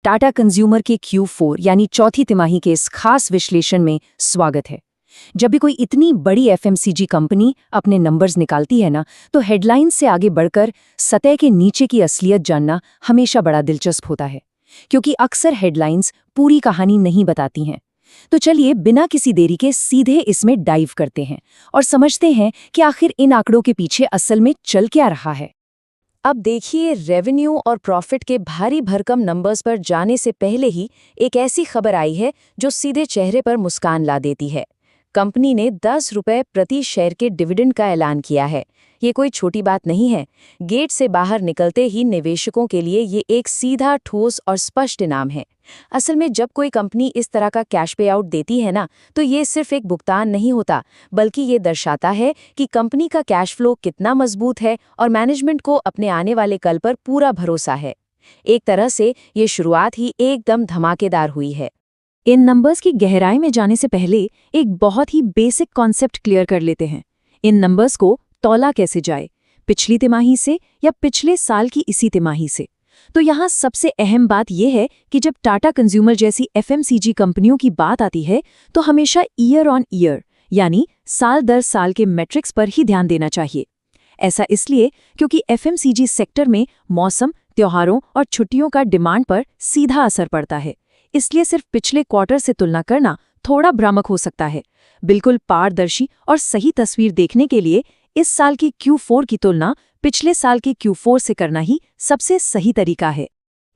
Tata consumer के Q4 यानी चौथी तिमाही के इस खास विश्लेषण में स्वागत है। जब भी कोई इतनी बड़ी एफएमसीजी कंपनी अपने नंबर्स निकालती है ना, तो हेडलाइंस से आगे बढ़कर सतह के नीचे की असलियत जानना हमेशा बड़ा दिलचस्प होता है, क्योंकि अक्सर हेडलाइंस पूरी कहानी नहीं बताती हैं। तो चलिए बिना किसी देरी के सीधे इसमें डाइव करते हैं और समझते हैं कि आखिर इन आंकड़ों के पीछे असल में चल क्या रहा है। अब देखिए, रेवेन्यू और प्रॉफिट के भारी भरकम नंबर्स पर जाने से पहले ही एक ऐसी खबर आई है जो सीधे चेहरे पर मुस्कान ला देती है। कंपनी ने 10 रुपये प्रति शेयर के डिविडेंड का ऐलान किया है। ये कोई छोटी बात नहीं है। गेट से बाहर निकलते ही निवेशकों के लिए ये एक सीधा, ठोस और स्पष्ट इनाम है। असल में जब कोई कंपनी इस तरह का कैश पे आउट देती है ना, तो ये सिर्फ एक भुगतान नहीं होता, बल्कि ये दर्शाता है कि कंपनी का कैश फ्लो कितना मजबूत है और मैनेजमेंट को अपने आने वाले कल पर पूरा भरोसा है। एक तरह से ये शुरुआत ही एकदम धमाकेदार हुई है। इन नंबर्स की गहराई में जाने से पहले एक बहुत ही बेसिक कॉन्सेप्ट क्लियर कर लेते हैं। इन नंबर्स को तौला कैसे जाए, पिछली तिमाही से या पिछले साल की इसी तिमाही से? तो यहाँ सबसे अहम बात यह है कि जब टाटा कंज्यूमर जैसी एफएमसीजी कंपनियों की बात आती है, तो हमेशा ईयर ऑन ईयर यानी साल दर साल के मैट्रिक्स पर ही ध्यान देना चाहिए। ऐसा इसलिए क्योंकि एफएमसीजी सेक्टर में मौसम, त्योहारों और छुट्टियों का डिमांड पर सीधा असर पड़ता है। इसलिए सिर्फ पिछले क्वार्टर से तुलना करना थोड़ा भ्रामक हो सकता है। बिल्कुल पारदर्शी और सही तस्वीर देखने के लिए इस साल की Q4 की तुलना पिछले साल के Q4 से करना ही सबसे सही तरीका है।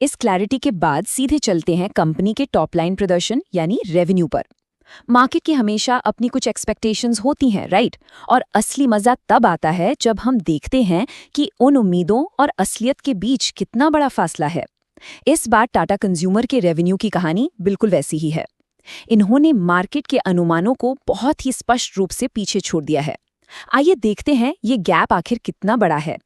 इस क्लैरिटी के बाद सीधे चलते हैं कंपनी के टॉप लाइन प्रदर्शन यानी रेवेन्यू पर। मार्केट की हमेशा अपनी कुछ एक्सपेक्टेशंस होती हैं, राइट? और असली मजा तब आता है जब हम देखते हैं कि उन उम्मीदों और असलियत के बीच कितना बड़ा फासला है। इस बार टाटा कंज्यूमर के रेवेन्यू की कहानी बिल्कुल वैसी ही है। इन्होंने मार्केट के अनुमानों को बहुत ही स्पष्ट रूप से पीछे छोड़ दिया है। आइए देखते हैं ये गैप आखिर कितना बड़ा है।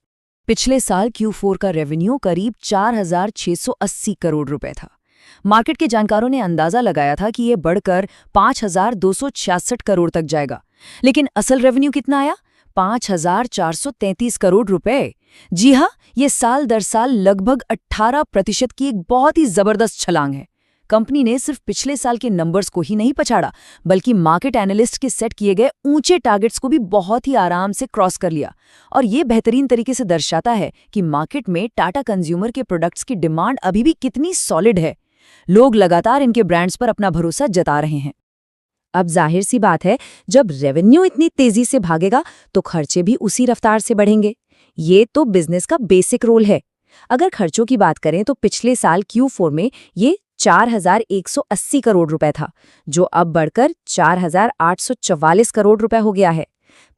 पिछले साल Q4 का रेवेन्यू करीब 4,680 करोड़ रुपए था। मार्केट के जानकारों ने अंदाजा लगाया था कि ये बढ़कर 5,266 करोड़ तक जाएगा, लेकिन असल रेवेन्यू कितना आया? 5,433 करोड़ रुपए। जी हाँ, ये साल दर साल लगभग 18% की एक बहुत ही जबरदस्त छलांग है। कंपनी ने सिर्फ पिछले साल के नंबर्स को ही नहीं पछाड़ा, बल्कि मार्केट एनालिस्ट के सेट किए गए ऊंचे टारगेट्स को भी बहुत ही आराम से क्रॉस कर लिया। और ये बेहतरीन तरीके से दर्शाता है कि मार्केट में टाटा कंज्यूमर के प्रोडक्ट्स की डिमांड अभी भी कितनी सॉलिड है। लोग लगातार इनके ब्रांड्स पर अपना भरोसा जता रहे हैं। अब जाहिर सी बात है, जब रेवेन्यू इतनी तेजी से भागेगा तो खर्चे भी उसी रफ्तार से बढ़ेंगे। ये तो बिजनेस का बेसिक रोल है। अगर खर्चों की बात करें तो पिछले साल Q4 में ये 4,180 करोड़ रुपए था, जो अब बढ़कर 4,844 करोड़ रुपए हो गया है।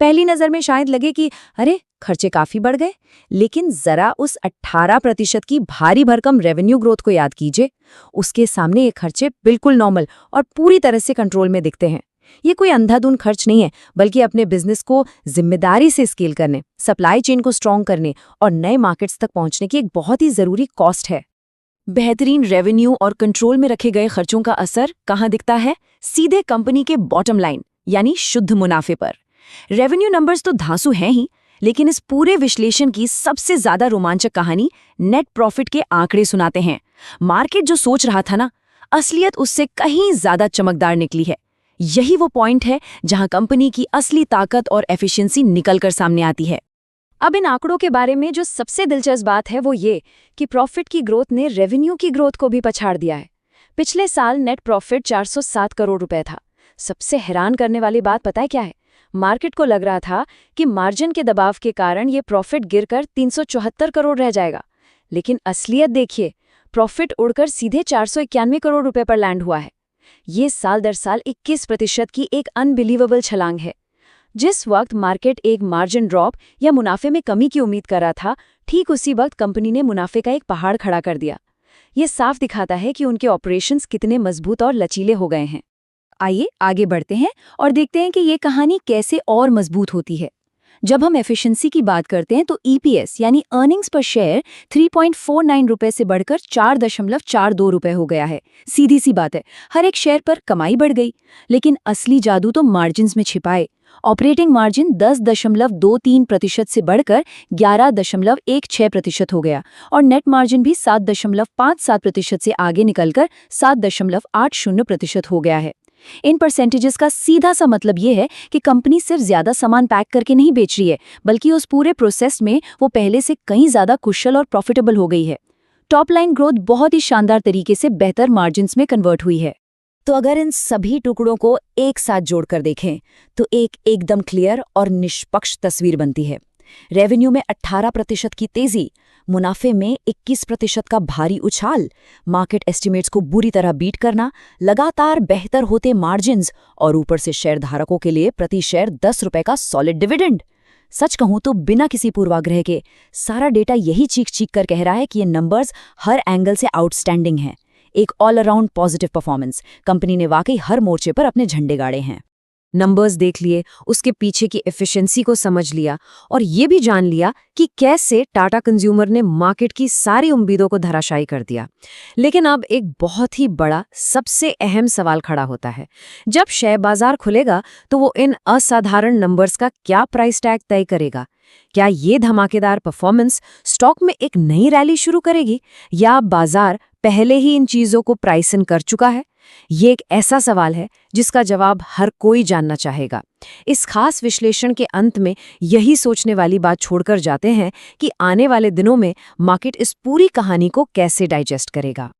पहली नजर में शायद लगे कि अरे, खर्चे काफी बढ़ गए, लेकिन जरा उस 18% की भारी भरकम रेवेन्यू ग्रोथ को याद कीजिए। उसके सामने ये खर्चे बिल्कुल नॉर्मल और पूरी तरह से कंट्रोल में दिखते हैं। ये कोई अंधाधुंध खर्च नहीं है, बल्कि अपने बिजनेस को जिम्मेदारी से स्केल करने, सप्लाई चेन को स्ट्रॉन्ग करने और नए मार्केट्स तक पहुंचने की एक बहुत ही जरूरी कॉस्ट है। बेहतरीन रेवेन्यू और कंट्रोल में रखे गए खर्चों का असर कहाँ दिखता है? सीधे कंपनी के बॉटम लाइन यानी शुद्ध मुनाफे पर। रेवेन्यू नंबर्स तो धांसू हैं ही, लेकिन इस पूरे विश्लेषण की सबसे ज्यादा रोमांचक कहानी नेट प्रॉफिट के आंकड़े सुनाते हैं। मार्केट जो सोच रहा था ना, असलियत उससे कहीं ज्यादा चमकदार निकली है। यही वो पॉइंट है जहां कंपनी की असली ताकत और एफिशिएंसी निकलकर सामने आती है। अब इन आंकड़ों के बारे में जो सबसे दिलचस्प बात है वो ये कि प्रॉफिट की ग्रोथ ने रेवेन्यू की ग्रोथ को भी पछाड़ दिया है। पिछले साल नेट प्रॉफिट 407 करोड़ रुपए था। सबसे हैरान करने वाली बात पता है क्या है? मार्केट को लग रहा था कि मार्जिन के दबाव के कारण ये प्रॉफिट गिरकर 374 करोड़ रह जाएगा, लेकिन असलियत देखिए, प्रॉफिट उड़कर सीधे 491 करोड़ रुपए पर लैंड हुआ है। ये साल दर साल 21% की एक अनबिलीवेबल छलांग है। जिस वक्त मार्केट एक मार्जिन ड्रॉप या मुनाफे में कमी की उम्मीद कर रहा था, ठीक उसी वक्त कंपनी ने मुनाफे का एक पहाड़ खड़ा कर दिया। ये साफ दिखाता है कि उनके ऑपरेशंस कितने मजबूत और लचीले हो गए हैं। आइए आगे बढ़ते हैं और देखते हैं कि ये कहानी कैसे और मजबूत होती है। जब हम एफिशिएंसी की बात करते हैं तो EPS यानी अर्निंग्स पर शेयर 3.49 रुपए से बढ़कर 4.42 रुपए हो गया है। सीधी सी बात है, हर एक शेयर पर कमाई बढ़ गई, लेकिन असली जादू तो मार्जिन्स में छिपाए। ऑपरेटिंग मार्जिन 10.23% से बढ़कर 11.16% हो गया और नेट मार्जिन भी 7.57% से आगे निकलकर 7.80% हो गया है। इन परसेंटेजेस का सीधा सा मतलब ये है कि कंपनी सिर्फ ज्यादा सामान पैक करके नहीं बेच रही है, बल्कि उस पूरे प्रोसेस में वो पहले से कहीं ज्यादा कुशल और प्रॉफिटेबल हो गई है। टॉप लाइन ग्रोथ बहुत ही शानदार तरीके से बेहतर मार्जिन्स में कन्वर्ट हुई है। तो अगर इन सभी टुकड़ों को एक साथ जोड़कर देखें तो एक एकदम क्लियर और निष्पक्ष तस्वीर बनती है। रेवेन्यू में 18% की तेजी, मुनाफे में 21% का भारी उछाल, मार्केट एस्टिमेट्स को बुरी तरह बीट करना, लगातार बेहतर होते मार्जिन्स और ऊपर से शेयरधारकों के लिए प्रति शेयर 10 रुपए का सॉलिड डिविडेंड। सच कहूं तो बिना किसी पूर्वाग्रह के सारा डेटा यही चीख चीख कर कह रहा है कि ये नंबर्स हर एंगल से आउटस्टैंडिंग हैं। एक all around positive performance. Company ने वाकई हर मोर्चे पर अपने झंडे गाड़े हैं। नंबर्स देख लिए, उसके पीछे की एफिशिएंसी को समझ लिया और ये भी जान लिया कि कैसे टाटा कंज्यूमर ने मार्केट की सारी उम्मीदों को धराशायी कर दिया। लेकिन अब एक बहुत ही बड़ा, सबसे अहम सवाल खड़ा होता है। जब शेयर बाजार खुलेगा तो वो इन असाधारण नंबर्स का क्या प्राइस टैग तय करेगा? क्या ये धमाकेदार परफॉर्मेंस स्टॉक में एक नई रैली शुरू करेगी या बाजार पहले ही इन चीजों को प्राइस इन कर चुका है? ये एक ऐसा सवाल है जिसका जवाब हर कोई जानना चाहेगा। इस खास विश्लेषण के अंत में यही सोचने वाली बात छोड़कर जाते हैं कि आने वाले दिनों में मार्केट इस पूरी कहानी को कैसे डाइजेस्ट करेगा।